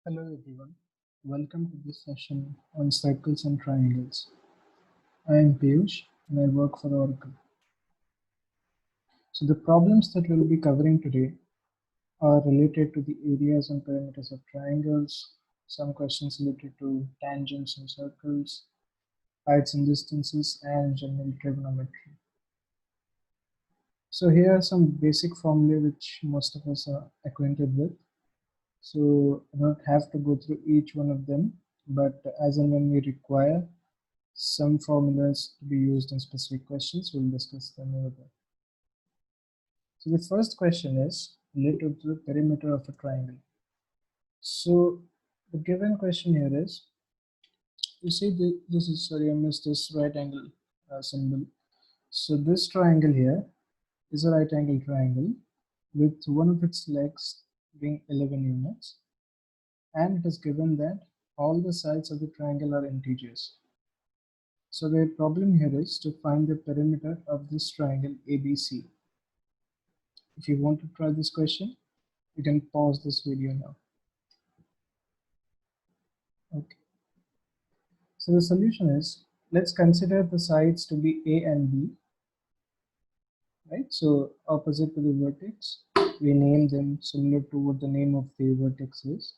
Hello everyone, welcome to this session on circles and triangles. I am Piyush and I work for Oracle. So the problems that we'll be covering today are related to the areas and perimeters of triangles, some questions related to tangents and circles, heights and distances, and general trigonometry. So here are some basic formulae which most of us are acquainted with. So I don't have to go through each one of them, but as and when we require some formulas to be used in specific questions, we'll discuss them over there. So the first question is related to the perimeter of a triangle. So the given question here is, you see this is, sorry, I missed this right angle symbol. So this triangle here is a right angle triangle with one of its legs being 11 units, and it is given that all the sides of the triangle are integers. So the problem here is to find the perimeter of this triangle ABC. If you want to try this question, you can pause this video now. Okay. So the solution is, let's consider the sides to be A and B, right? So opposite to the vertex, we name them similar to what the name of the vertex is.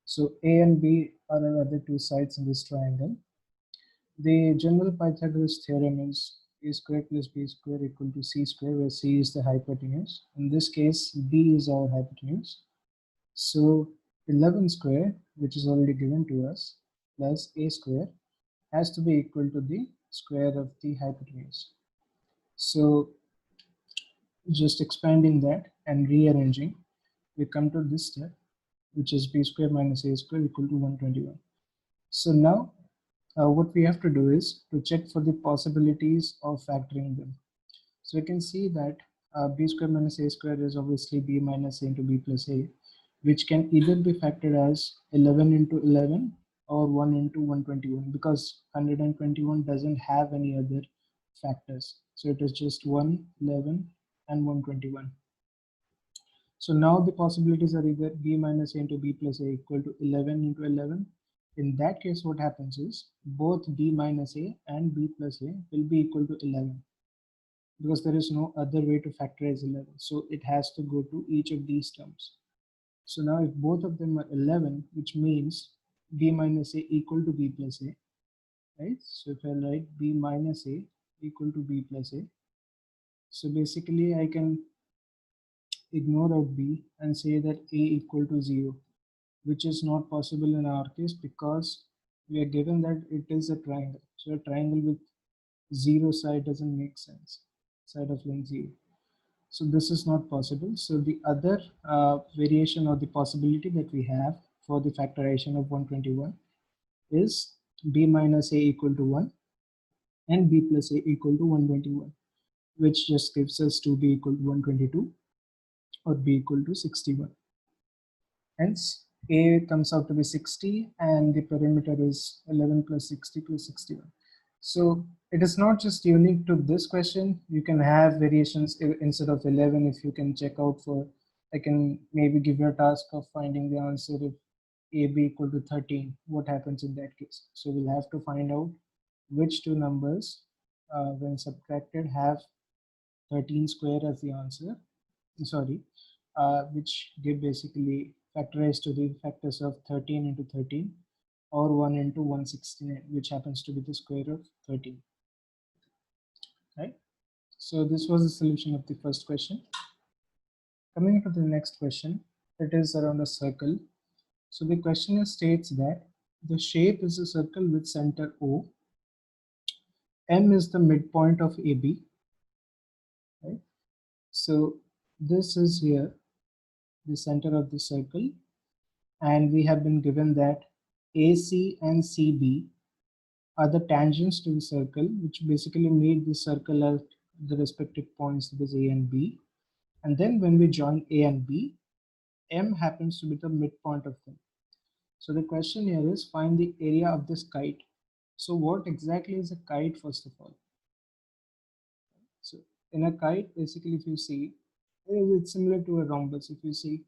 So A and B are the other two sides in this triangle. The general Pythagoras theorem is a square plus b square equal to c square, where c is the hypotenuse. In this case, b is our hypotenuse. So 11 square, which is already given to us, plus a square has to be equal to the square of the hypotenuse. So just expanding that and rearranging, we come to this step, which is b square minus a square equal to 121. So now what we have to do is to check for the possibilities of factoring them. So we can see that b square minus a square is obviously b minus a into b plus a, which can either be factored as 11 into 11 or 1 into 121, because 121 doesn't have any other factors. So it is just 1, 11, and 121. So now the possibilities are either b minus a into b plus a equal to 11 into 11. In that case, what happens is both b minus a and b plus a will be equal to 11, because there is no other way to factorize 11. So it has to go to each of these terms. So now if both of them are 11, which means b minus a equal to b plus a, right? So if I write b minus a equal to b plus a, so basically I can ignore out b and say that a equal to 0, which is not possible in our case because we are given that it is a triangle. So a triangle with 0 side doesn't make sense, side of length 0. So this is not possible. So the other variation or the possibility that we have for the factorization of 121 is b minus a equal to 1 and b plus a equal to 121, which just gives us 2b equal to 122 or b equal to 61. Hence, a comes out to be 60 and the perimeter is 11 plus 60 plus 61. So it is not just unique to this question. You can have variations instead of 11. If you can check out for, I can maybe give you a task of finding the answer if AB equal to 13, what happens in that case? So we'll have to find out which two numbers when subtracted have 13 square as the answer, sorry, which give basically factorize to the factors of 13 into 13 or 1 into 169, which happens to be the square of 13, right? So this was the solution of the first question. Coming to the next question, it is around a circle. So the questioner states that the shape is a circle with center O, M is the midpoint of AB, right? So this is here the center of the circle, and we have been given that AC and CB are the tangents to the circle, which basically meet the circle at the respective points, that is A and B. And then when we join A and B, M happens to be the midpoint of them. So the question here is, find the area of this kite. So what exactly is a kite, first of all? So in a kite, basically, if you see, it's similar to a rhombus. If you see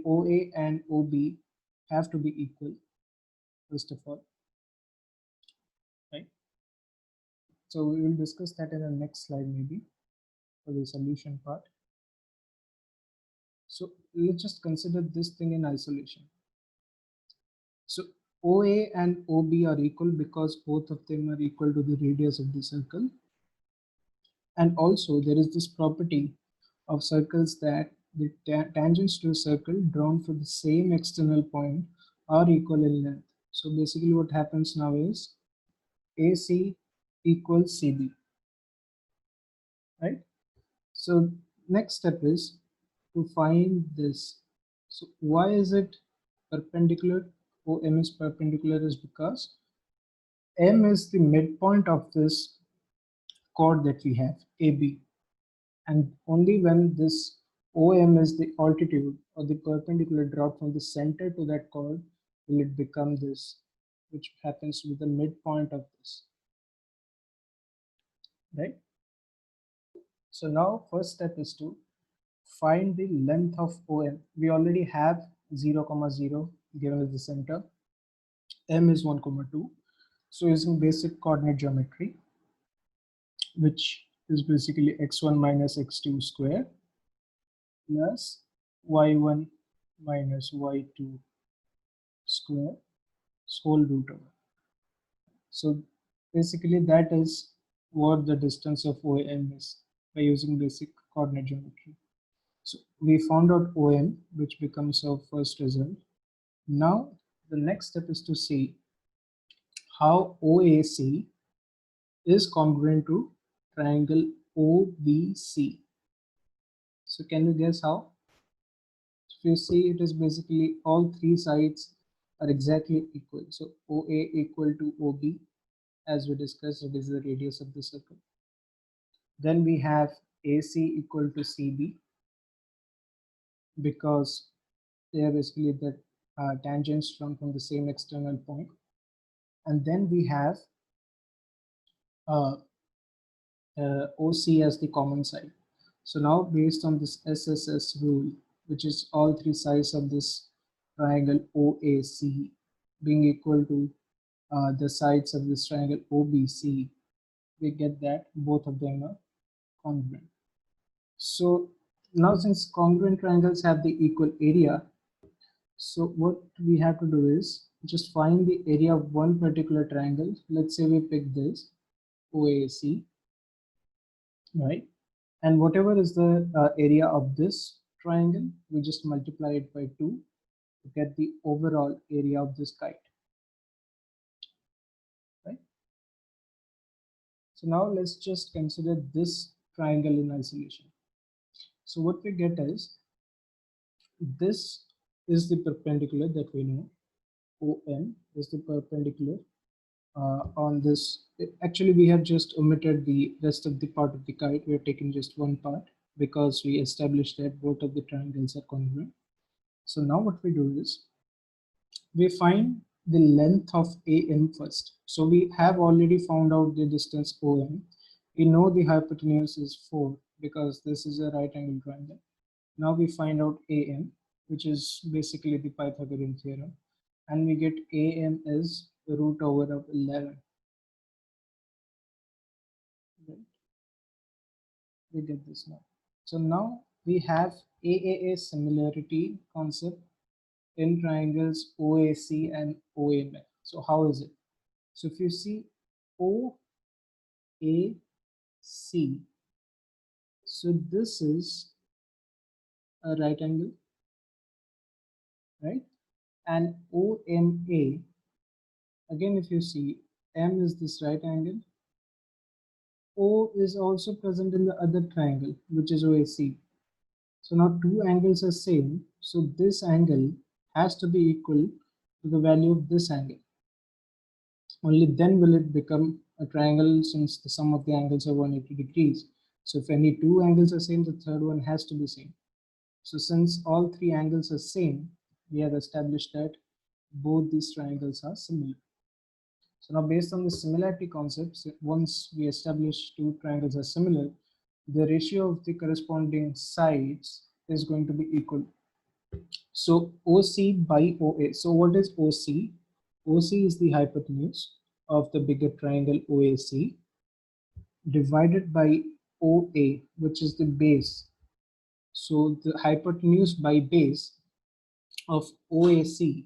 OA and OB, have to be equal, first of all, right? So we will discuss that in the next slide maybe for the solution part. So let's just consider this thing in isolation. So OA and OB are equal because both of them are equal to the radius of the circle. And also there is this property of circles that the tangents to a circle drawn for the same external point are equal in length. So basically what happens now is AC equals CB, right? So next step is to find this. So why is it perpendicular? OM is perpendicular is because M is the midpoint of this chord that we have, AB. And only when this OM is the altitude or the perpendicular drop from the center to that chord will it become this, which happens to be the midpoint of this, right? So now first step is to find the length of OM. We already have 0, 0 given as the center. M is 1, 2. So using basic coordinate geometry, which is basically x1 minus x2 square plus y1 minus y2 square whole root over. So basically that is what the distance of OM is by using basic coordinate geometry. So we found out OM, which becomes our first result. Now the next step is to see how OAC is congruent to triangle OBC. So can you guess how? If you see, it is basically all three sides are exactly equal. So OA equal to OB, as we discussed, it is the radius of the circle. Then we have AC equal to CB because they are basically the tangents from the same external point. And then we have uh, OC as the common side. So now based on this SSS rule, which is all three sides of this triangle OAC being equal to the sides of this triangle OBC, we get that both of them are congruent. So now since congruent triangles have the equal area, so what we have to do is just find the area of one particular triangle. Let's say we pick this OAC, right? And whatever is the area of this triangle, we just multiply it by 2 to get the overall area of this kite, right? So now let's just consider this triangle in isolation. So what we get is this is the perpendicular that we know. OM is the perpendicular on this. Actually, we have just omitted the rest of the part of the kite. We are taking just one part because we established that both of the triangles are congruent. So now what we do is we find the length of AM first. So we have already found out the distance OM. We know the hypotenuse is 4 because this is a right angle triangle. Now we find out AM, which is basically the Pythagorean theorem, and we get AM is root over of 11. Right? We get this now. So now we have AAA similarity concept in triangles OAC and OMF. So how is it? So if you see OAC, so this is a right angle, right? And OMA, again if you see, M is this right angle, O is also present in the other triangle, which is OAC. So now two angles are same, so this angle has to be equal to the value of this angle. Only then will it become a triangle since the sum of the angles are 180 degrees. So if any two angles are same, the third one has to be same. So since all three angles are same, we have established that both these triangles are similar. So now based on the similarity concepts, once we establish two triangles are similar, the ratio of the corresponding sides is going to be equal. So OC by OA. So what is OC? OC is the hypotenuse of the bigger triangle OAC divided by OA, which is the base. So the hypotenuse by base of OAC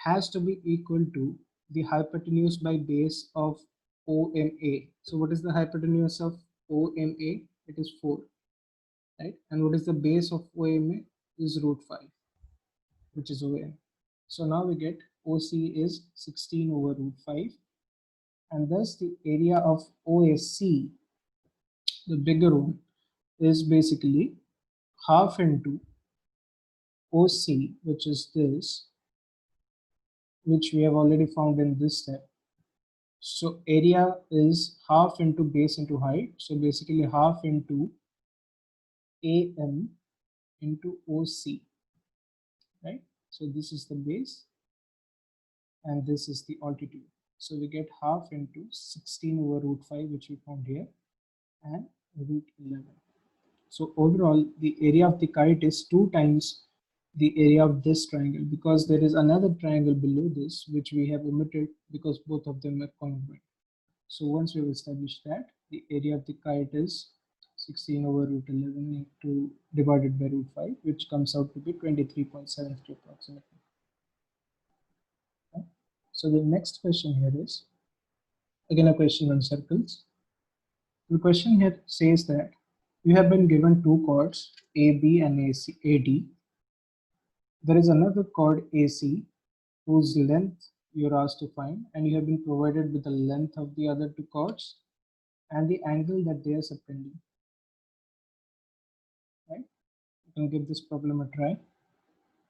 has to be equal to the hypotenuse by base of OMA. So what is the hypotenuse of OMA? It is 4, right? And what is the base of OMA? Is root 5, which is OM. So now we get OC is 16 over root 5, and thus the area of OAC, the bigger one, is basically half into OC, which is this, which we have already found in this step. So area is half into base into height. So basically half into AM into OC, right? So this is the base and this is the altitude. So we get half into 16 over root 5, which we found here, and root 11. So overall, the area of the kite is 2 times the area of this triangle, because there is another triangle below this, which we have omitted because both of them are congruent. So once we've established that, the area of the kite is 16 over root 11 into divided by root 5, which comes out to be 23.73 approximately. Okay. So the next question here is again a question on circles. The question here says that you have been given 2 chords AB and AD. There is another chord AC whose length you're asked to find, and you have been provided with the length of the other 2 chords and the angle that they are subtending. Right? You can give this problem a try,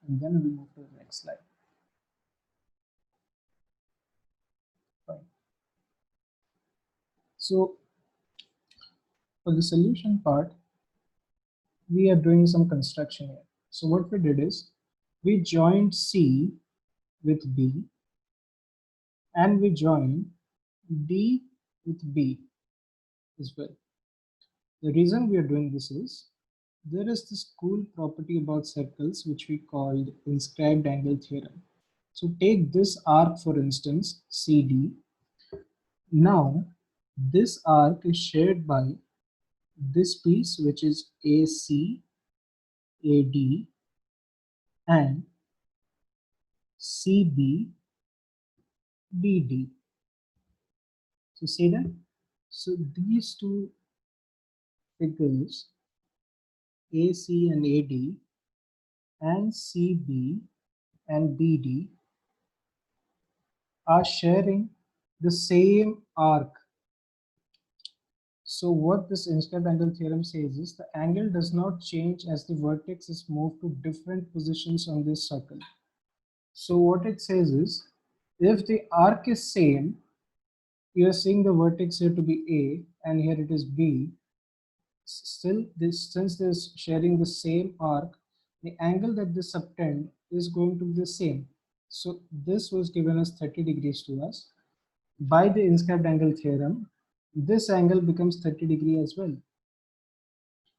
and then we'll move to the next slide. Fine. So for the solution part, we are doing some construction here. So what we did is we joined C with B, and we joined D with B as well. The reason we are doing this is there is this cool property about circles which we called inscribed angle theorem. So take this arc, for instance, CD. Now this arc is shared by this piece, which is AC, AD, and CB, BD. So see that? So these two figures, AC and AD, and CB and BD, are sharing the same arc. So what this inscribed angle theorem says is the angle does not change as the vertex is moved to different positions on this circle. So what it says is if the arc is same, you are seeing the vertex here to be A and here it is B. Still, since they're sharing the same arc, the angle that they subtend is going to be the same. So this was given as 30 degrees to us. By the inscribed angle theorem, this angle becomes 30 degree as well.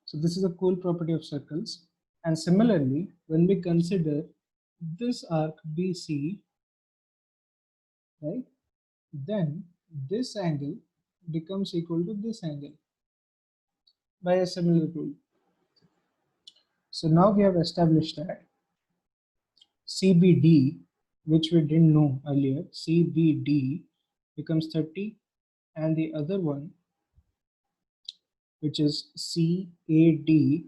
So this is a cool property of circles. And similarly, when we consider this arc BC, right, then this angle becomes equal to this angle by a similar rule. So now we have established that CBD, which we didn't know earlier, CBD becomes 30, and the other one, which is CAD,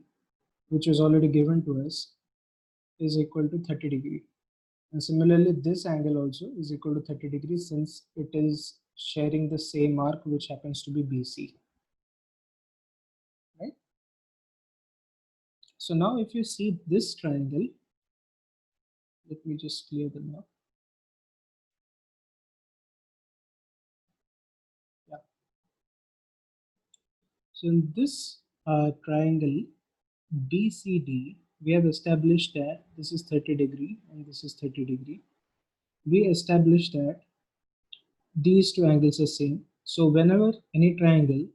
which was already given to us, is equal to 30 degree. And similarly, this angle also is equal to 30 degrees since it is sharing the same arc, which happens to be BC. Right? So now if you see this triangle, let me just clear the map. Yeah. So in this triangle BCD, we have established that this is 30 degree and this is 30 degree. We established that these two angles are same. So whenever any triangle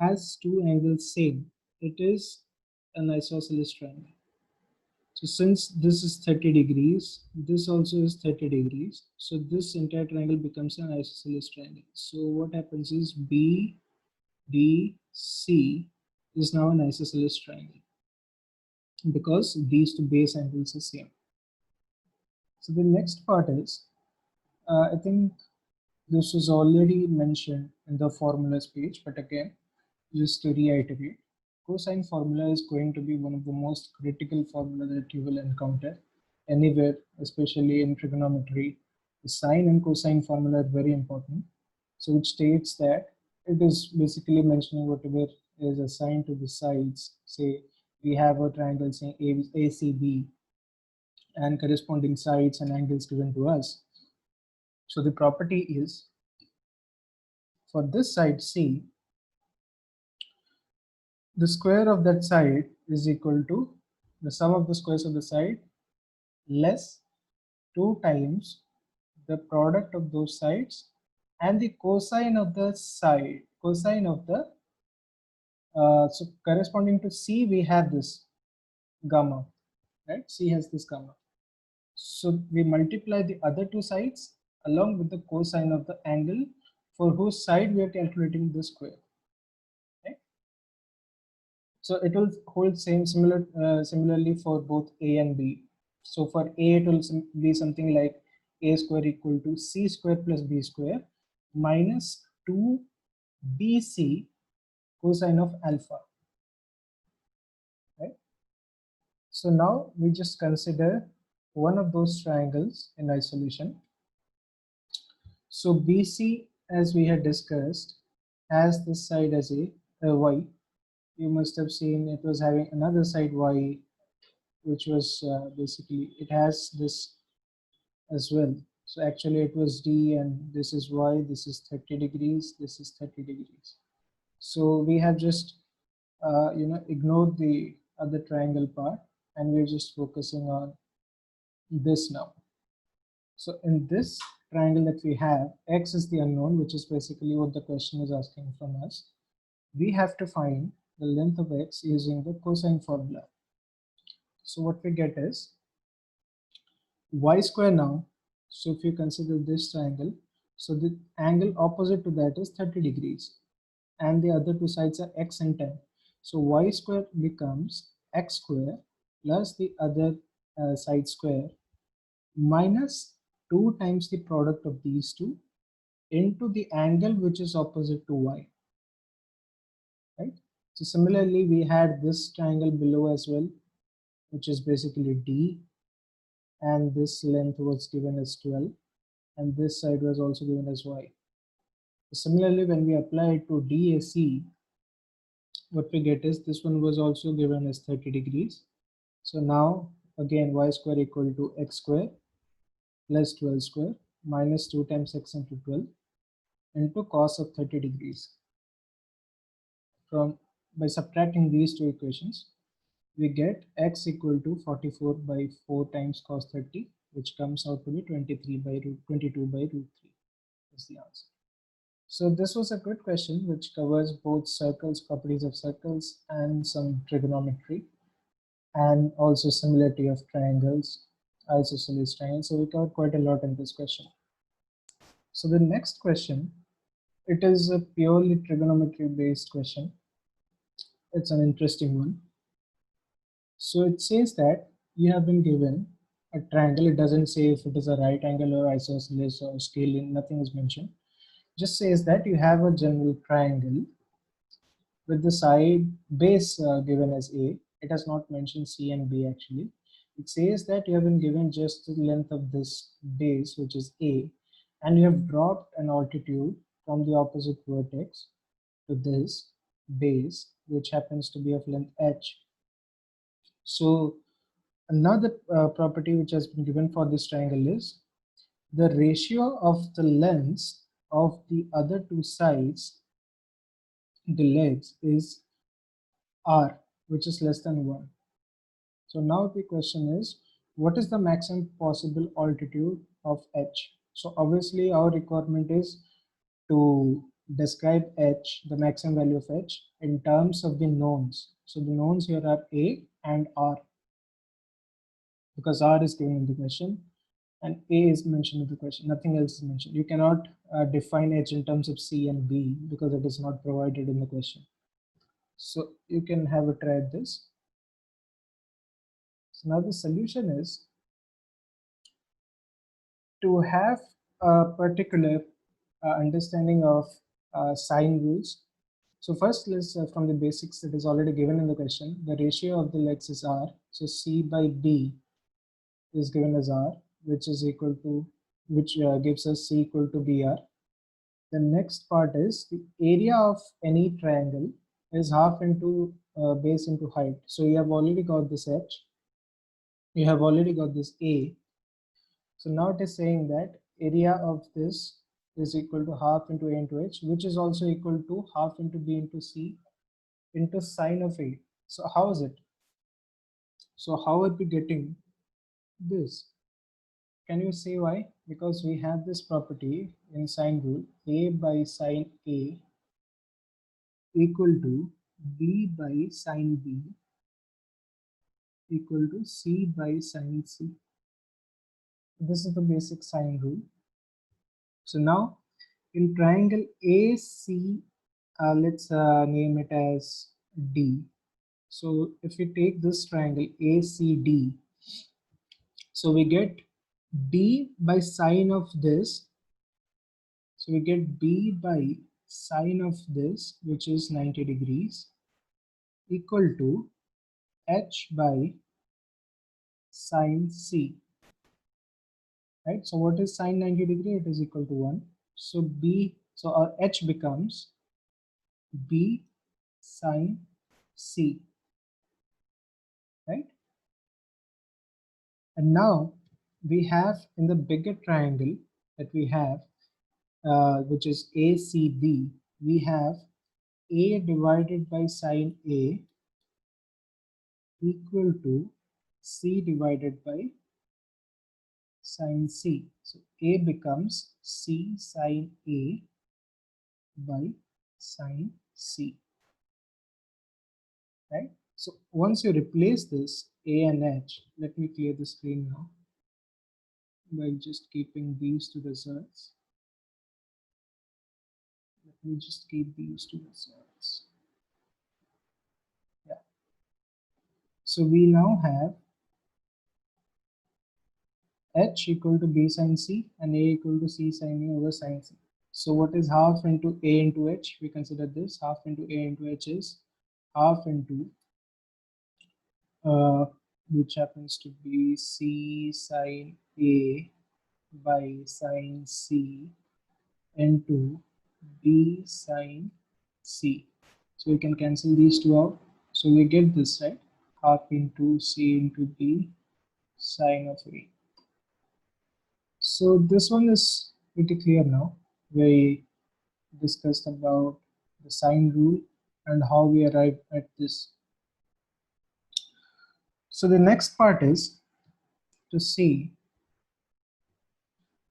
has two angles same, it is an isosceles triangle. So since this is 30 degrees, this also is 30 degrees. So this entire triangle becomes an isosceles triangle. So what happens is BDC is now an isosceles triangle because these two base angles are same. So the next part is, I think this was already mentioned in the formulas page, but again, just to reiterate, cosine formula is going to be one of the most critical formula that you will encounter anywhere, especially in trigonometry. The sine and cosine formula are very important. So it states that it is basically mentioning whatever is assigned to the sides. Say we have a triangle saying ACB and corresponding sides and angles given to us. So the property is for this side C, the square of that side is equal to the sum of the squares of the side less 2 times the product of those sides and the cosine of the side, cosine of the, so corresponding to C we have this gamma, right? C has this gamma. So we multiply the other two sides along with the cosine of the angle for whose side we are calculating the square. Right? So it will hold similarly for both A and B. So for A it will be something like A square equal to C square plus B square minus 2BC cosine of alpha. Right? So now we just consider one of those triangles in isolation. So BC, as we had discussed, has this side as a y. You must have seen it was having another side y, which was basically, it has this as well. So actually it was D and this is y, this is 30 degrees, this is 30 degrees. So we have just ignored the other triangle part and we're just focusing on this now. So in this triangle that we have, x is the unknown, which is basically what the question is asking from us. We have to find the length of x using the cosine formula. So what we get is y square now. So if you consider this triangle, so the angle opposite to that is 30 degrees and the other two sides are x and 10. So y square becomes x square plus the other side square minus 2 times the product of these two into the angle which is opposite to y, right? So similarly, we had this triangle below as well, which is basically D, and this length was given as 12, and this side was also given as y. So similarly, when we apply it to DAC, what we get is this one was also given as 30 degrees. So now again y square equal to x square plus 12 square minus 2 times x into 12 into cos of 30 degrees. By subtracting these two equations, we get x equal to 44 by 4 times cos 30, which comes out to be 22 by root 3 is the answer. So this was a good question which covers both circles, properties of circles, and some trigonometry, and also similarity of triangles, isosceles triangles. So we covered quite a lot in this question. So the next question, it is a purely trigonometry based question. It's an interesting one. So it says that you have been given a triangle. It doesn't say if it is a right angle or isosceles or scalene, nothing is mentioned. Just says that you have a general triangle with the side base given as A. It has not mentioned C and B actually. It says that you have been given just the length of this base, which is A, and you have dropped an altitude from the opposite vertex to this base, which happens to be of length h. So another property which has been given for this triangle is the ratio of the lengths of the other two sides, the legs, is r, which is less than 1. So now the question is, what is the maximum possible altitude of h? So obviously our requirement is to describe h, the maximum value of h, in terms of the knowns. So the knowns here are a and r. because R is given in the question and A is mentioned in the question. Nothing else is mentioned. You cannot define H in terms of C and B because it is not provided in the question. So you can have a try at this. So now the solution is to have a particular understanding of sign rules. So first, let's from the basics that is already given in the question, the ratio of the legs is R. So C by D is given as R, which is equal to, which gives us C equal to BR. The next part is the area of any triangle is half into base into height. So you have already got this H, you have already got this A. So now it is saying that area of this is equal to half into A into H, which is also equal to half into B into C into sine of A. So how is it? So how are we getting this? Can you say why? Because we have this property in sine rule, A by sine A equal to B by sine B equal to C by sine C. This is the basic sine rule. So now in triangle AC, let's name it as D. So if we take this triangle ACD, so we get D by sine of this. So we get B by sine of this, which is 90 degrees, equal to H by sine C. Right? So what is sine 90 degree? It is equal to 1. So B, so our H becomes B sine C. Right? And now we have in the bigger triangle that we have, which is ACD, we have A divided by sine A equal to C divided by sine C. So A becomes C sine A by sine C. Right? So once you replace this A and H, let me clear the screen now by just keeping these two results. Let me just keep these two results. Yeah. So we now have H equal to B sine C and A equal to C sine A over sine C. So what is half into A into H? We consider this half into A into H is half into which happens to be C sine A by sine C into B sine C. So we can cancel these two out. So we get this, right? Half into C into B sine of A. So this one is pretty clear now. We discussed about the sine rule and how we arrive at this. So the next part is to see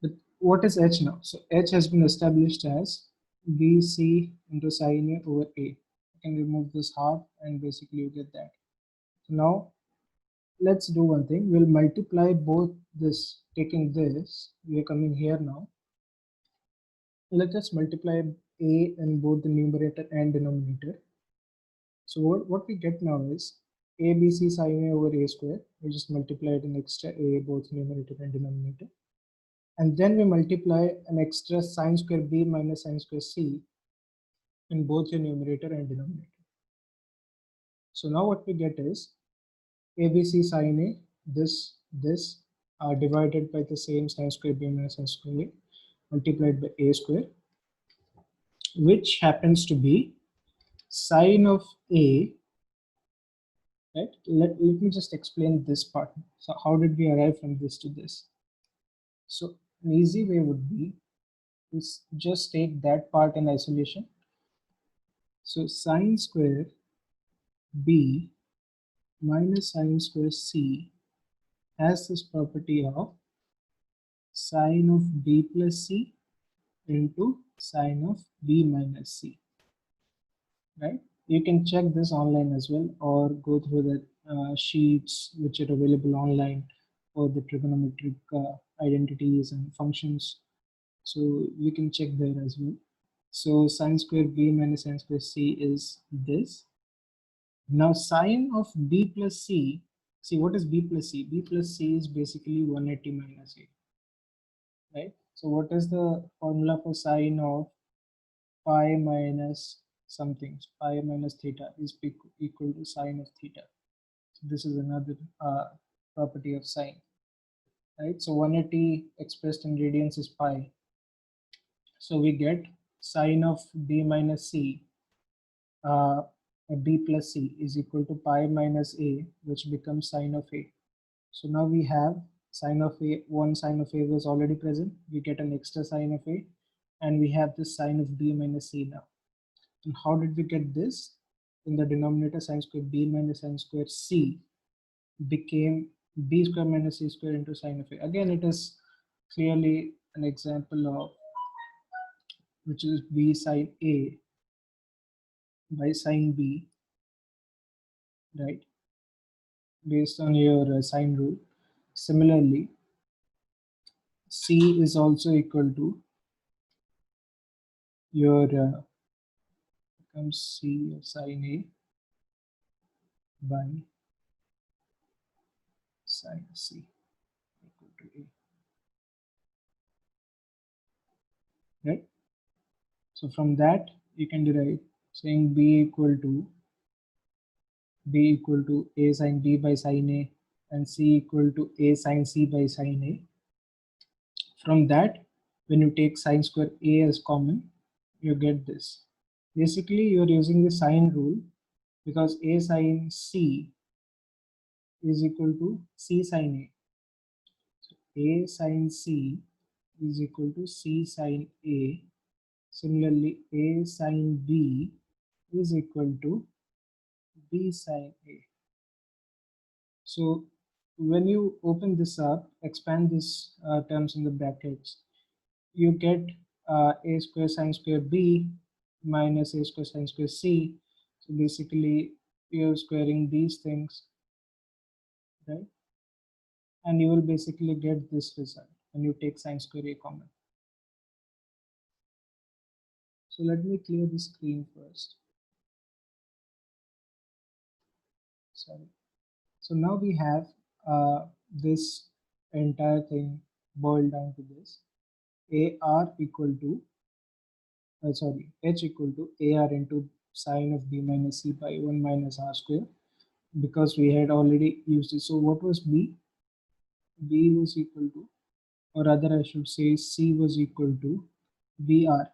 that what is H now. So H has been established as BC into sine A over A. You can remove this half and basically you get that. So now let's do one thing. We'll multiply both this, taking this, we are coming here now. Let us multiply A in both the numerator and denominator. So what we get now is ABC sine A over A square. We just multiply it in extra A both numerator and denominator. And then we multiply an extra sine square B minus sine square C in both your numerator and denominator. So now what we get is ABC sine A, this divided by the same sine square B minus sine square A multiplied by A square, which happens to be sine of A. Right? Let me just explain this part. So how did we arrive from this to this? So an easy way would be to just take that part in isolation. So sine square B minus sine square C has this property of sine of B plus C into sine of B minus C. Right? You can check this online as well or go through the sheets which are available online for the trigonometric identities and functions. So we can check there as well. So sine square b minus sine square c is this. Now sine of b plus c, see what is b plus c? B plus c is basically 180 minus a, right? So what is the formula for sine of pi minus something? Pi minus theta is equal to sine of theta. So this is another property of sine, right? So 180 expressed in radians is pi. So we get sine of b minus c, uh, b plus c is equal to pi minus a, which becomes sine of a. So now we have sine of a, one sine of a was already present. We get an extra sine of a, and we have this sine of b minus c now. And how did we get this? In the denominator, sine square b minus sine square c became b square minus c square into sine of a. Again, it is clearly an example of which is b sine a by sine b, right? Based on your sine rule. Similarly, c is also equal to your becomes c of sine a by sine c equal to a, right? So from that you can derive saying b equal to a sine b by sine a and c equal to a sine c by sine a. From that, when you take sine square a as common, you get this. Basically, you are using the sine rule because a sine c is equal to c sine a. So a sine c is equal to c sine a. Similarly, a sine b is equal to b sine a. So when you open this up, expand this terms in the brackets, you get a square sine square b minus a square sine square c. So basically, you're squaring these things, right? And you will basically get this result when you take sine square a common. So let me clear the screen first. Sorry. So now we have this entire thing boiled down to this. AR equal to, sorry, H equal to AR into sine of B minus C by 1 minus R square, because we had already used it. So what was B? B was equal to, or rather I should say C was equal to BR,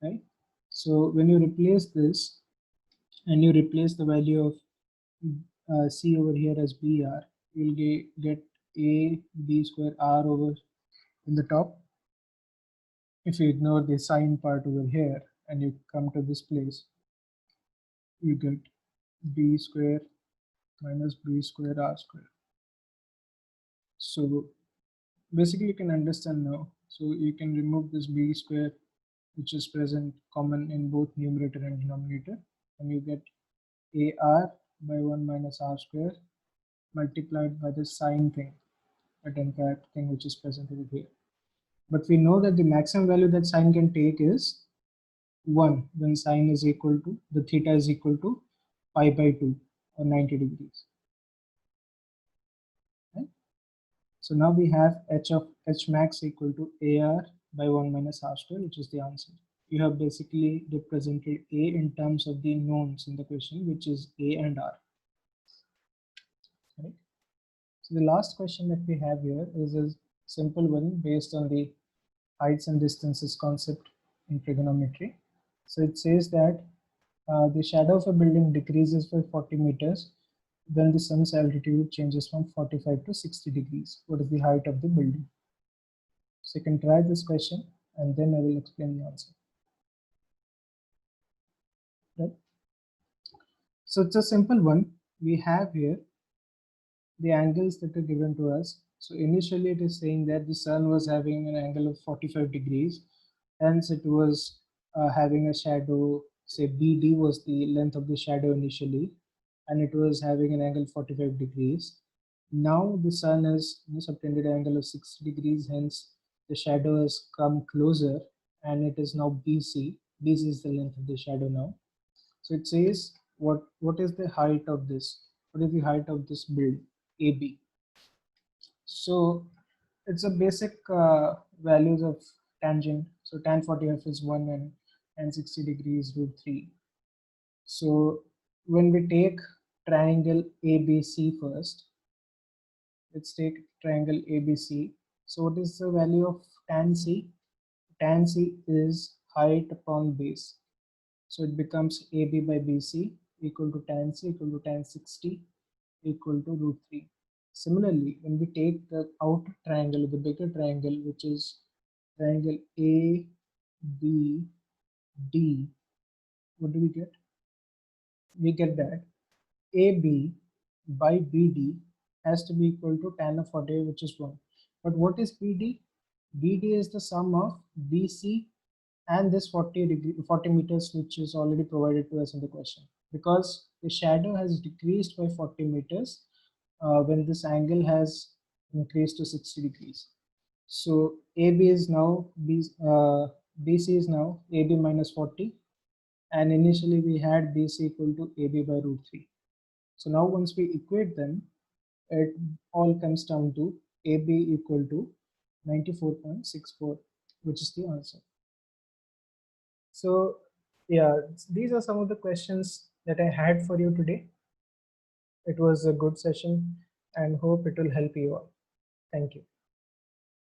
right? So when you replace this and you replace the value of C over here as BR, you'll get A B square R over in the top. If you ignore the sine part over here and you come to this place, you get B square minus B square R square. So basically you can understand now. So you can remove this B square, which is present common in both numerator and denominator, and you get AR by 1 minus R square multiplied by the sine thing, that entire thing which is present over here. But we know that the maximum value that sine can take is 1 when sine is equal to, the theta is equal to pi by 2 or 90 degrees. Right? So now we have h of h max equal to AR by 1 minus R square, which is the answer. You have basically represented A in terms of the knowns in the question, which is A and R. Right? So the last question that we have here is a simple one based on the heights and distances concept in trigonometry. So it says that the shadow of a building decreases by 40 meters when the sun's altitude changes from 45 to 60 degrees. What is the height of the building? So you can try this question and then I will explain the answer. Right? So it's a simple one. We have here the angles that are given to us. So initially it is saying that the sun was having an angle of 45 degrees, hence it was having a shadow, say BD was the length of the shadow initially, and it was having an angle 45 degrees. Now the sun has subtended angle of 60 degrees, hence the shadow has come closer and it is now BC. BC is the length of the shadow now. So it says what is the height of this? What is the height of this build AB? So it's a basic values of tangent. So tan 40F is 1 and 60 degrees root 3. So when we take triangle ABC first, let's take triangle ABC. So what is the value of tan C? Tan C is height upon base. So it becomes AB by BC equal to tan C equal to tan 60 equal to root 3. Similarly, when we take the outer triangle, the bigger triangle, which is triangle ABD, what do we get? We get that AB by BD has to be equal to tan of 40, which is 1. But what is BD? BD is the sum of BC and this 40 meters, which is already provided to us in the question. Because the shadow has decreased by 40 meters when this angle has increased to 60 degrees. So AB is now BC is now AB minus 40, and initially we had BC equal to AB by root 3. So now once we equate them, it all comes down to AB equal to 94.64, which is the answer. So yeah, these are some of the questions that I had for you today. It was a good session and hope it will help you all. Thank you.